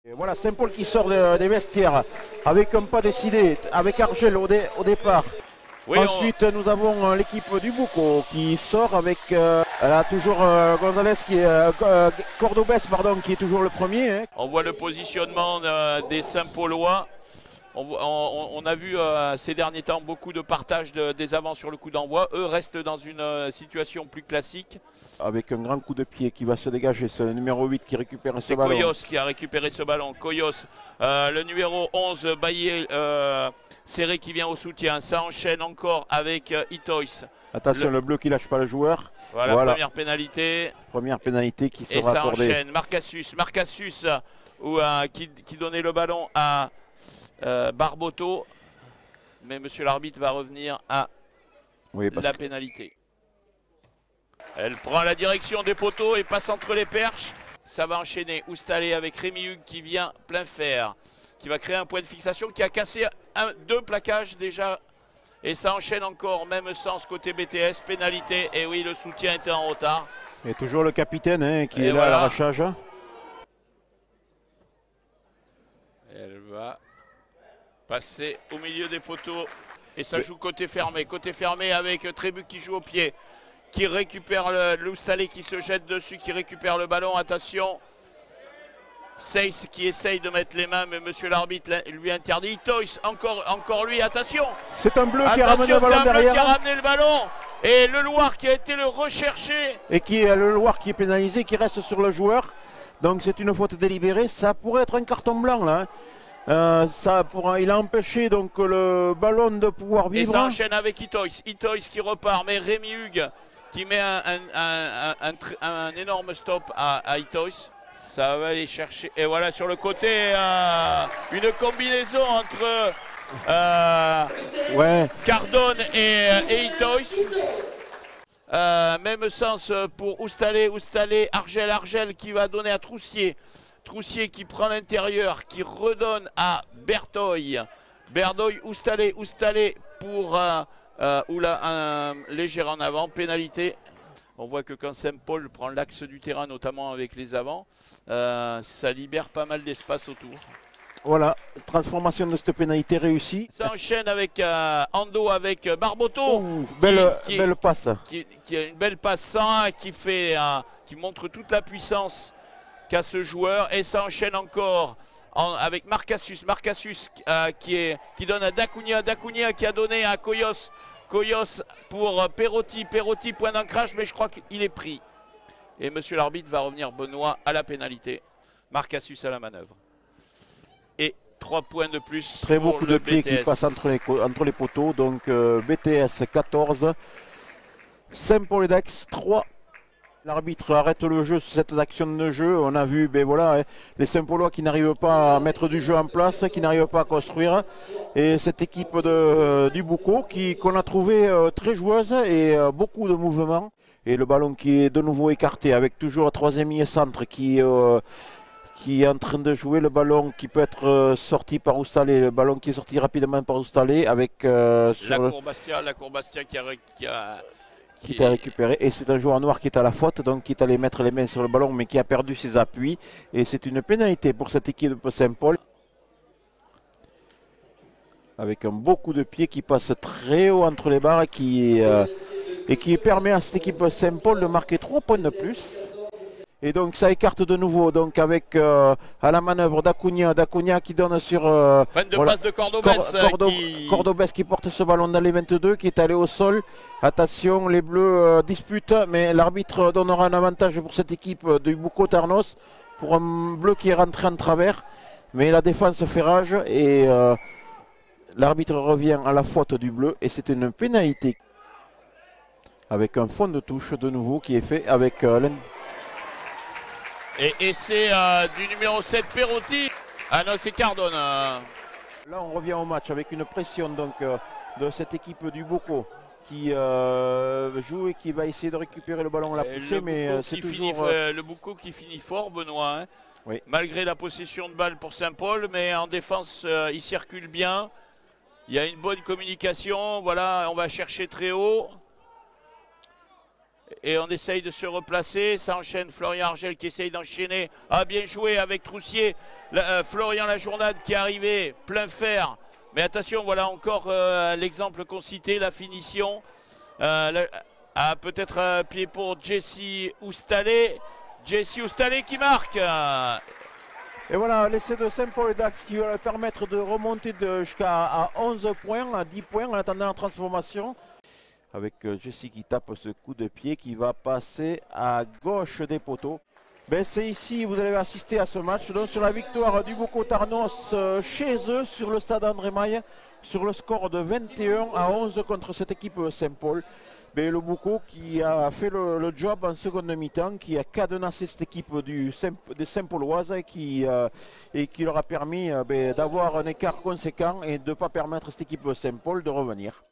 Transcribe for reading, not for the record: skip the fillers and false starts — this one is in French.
Et voilà, Saint-Paul qui sort des vestiaires avec un pas décidé, avec Argel au départ. Oui, ensuite, nous avons l'équipe du Boucau qui sort avec elle a toujours Gonzalez qui est Cordobès, pardon, qui est toujours le premier. Hein. On voit le positionnement des Saint-Paulois. On a vu ces derniers temps beaucoup de partage des avants sur le coup d'envoi. Eux restent dans une situation plus classique. Avec un grand coup de pied qui va se dégager, c'est le numéro 8 qui récupère ce ballon. C'est Coyos qui a récupéré ce ballon. Coyos, le numéro 11, Baillet serré qui vient au soutien. Ça enchaîne encore avec Itois. Attention, le bleu qui lâche pas le joueur. Voilà. Première pénalité. Première pénalité qui sera accordée. Et ça enchaîne. Marcassus qui donnait le ballon à Barboto. Mais monsieur l'arbitre va revenir à la pénalité. Elle prend la direction des poteaux et passe entre les perches. Ça va enchaîner. Oustalé avec Rémi Hugues qui vient plein fer. Qui va créer un point de fixation qui a cassé deux plaquages déjà. Et ça enchaîne encore, même sens côté BTS, pénalité. Et oui, le soutien était en retard. Et toujours le capitaine qui est là à l'arrachage. Elle va passer au milieu des poteaux. Et ça joue côté fermé. Côté fermé avec Trébuc qui joue au pied. Qui récupère l'Oustalé qui se jette dessus, qui récupère le ballon. Attention. Seyss qui essaye de mettre les mains, mais monsieur l'arbitre lui interdit. Itois, encore lui, attention. C'est un bleu qui a ramené le ballon derrière. C'est un bleu qui a ramené le ballon. Et le Loir qui a été le recherché. Et le Loir qui est pénalisé, qui reste sur le joueur. Donc c'est une faute délibérée. Ça pourrait être un carton blanc là. Il a empêché donc le ballon de pouvoir vivre. Et ça enchaîne avec Itois. Itois qui repart, mais Rémi Hugues qui met un énorme stop à Itois. Ça va aller chercher. Et voilà sur le côté, une combinaison entre Cardone et Itois. Même sens pour Oustalé, Argel qui va donner à Troussier. Troussier qui prend l'intérieur, qui redonne à Bertoy. Oustalé pour un léger en avant, pénalité. On voit que quand Saint-Paul prend l'axe du terrain, notamment avec les avants, ça libère pas mal d'espace autour. Voilà, transformation de cette pénalité réussie. Ça enchaîne avec Ando, avec Barboto. Belle passe. Qui a une belle passe sans, qui montre toute la puissance qu'a ce joueur. Et ça enchaîne encore avec Marcassus qui donne à Dacunia qui a donné à Coyos. Coyos pour Perotti, point d'ancrage, mais je crois qu'il est pris. Et monsieur l'arbitre va revenir, Benoît, à la pénalité. Marcassus à la manœuvre. Et 3 points de plus. Très beau coup de pied qui passe entre les poteaux. Donc BTS 14, Saint-Paul et Dax 3. L'arbitre arrête le jeu sur cette action de jeu. On a vu les Saint-Paulois qui n'arrivent pas à mettre du jeu en place, qui n'arrivent pas à construire. Et cette équipe du Boucau qu'on a trouvé très joueuse et beaucoup de mouvements. Et le ballon qui est de nouveau écarté avec toujours le troisième milieu centre qui est en train de jouer. Le ballon qui peut être sorti par Oustalé, le ballon qui est sorti rapidement par Oustalé avec la Courbastia qui était récupéré, et c'est un joueur noir qui est à la faute, donc qui est allé mettre les mains sur le ballon mais qui a perdu ses appuis, et c'est une pénalité pour cette équipe de Saint-Paul avec un beau coup de pied qui passe très haut entre les barres et qui permet à cette équipe de Saint-Paul de marquer 3 points de plus. Et donc ça écarte de nouveau, donc avec à la manœuvre Dacunia qui donne sur... fin de passe de Cordobès. Cordobès qui porte ce ballon dans les 22, qui est allé au sol. Attention, les Bleus disputent, mais l'arbitre donnera un avantage pour cette équipe du Boucau Tarnos, pour un Bleu qui est rentré en travers. Mais la défense fait rage et l'arbitre revient à la faute du Bleu, et c'est une pénalité. Avec un fond de touche de nouveau qui est fait avec... Et c'est du numéro 7 Perotti. Ah non, c'est Cardone. Là on revient au match avec une pression donc de cette équipe du Boucau qui joue et qui va essayer de récupérer le ballon à la poussée, mais c'est toujours... le Boucau qui finit fort, Benoît, hein. Oui. Malgré la possession de balle pour Saint-Paul, mais en défense il circule bien. Il y a une bonne communication, voilà, on va chercher très haut. Et on essaye de se replacer. Ça enchaîne Florian Argel qui essaye d'enchaîner. Ah, bien joué avec Troussier. Florian Lajournade qui est arrivé plein fer. Mais attention, voilà encore l'exemple qu'on citait, la finition. Peut-être un pied pour Jesse Oustalé. Jesse Oustalé qui marque. Et voilà, l'essai de Saint-Paul-et-Dax qui va leur permettre de remonter jusqu'à 11 points, à 10 points en attendant la transformation. Avec Jesse qui tape ce coup de pied qui va passer à gauche des poteaux. Ben c'est ici, vous allez assister à ce match, donc sur la victoire du Boucau-Tarnos chez eux sur le stade André Maille, sur le score de 21-11 contre cette équipe Saint-Paul. Ben, le Boucau qui a fait le job en seconde mi-temps, qui a cadenassé cette équipe des Saint-Pauloises et qui leur a permis d'avoir un écart conséquent et de ne pas permettre à cette équipe Saint-Paul de revenir.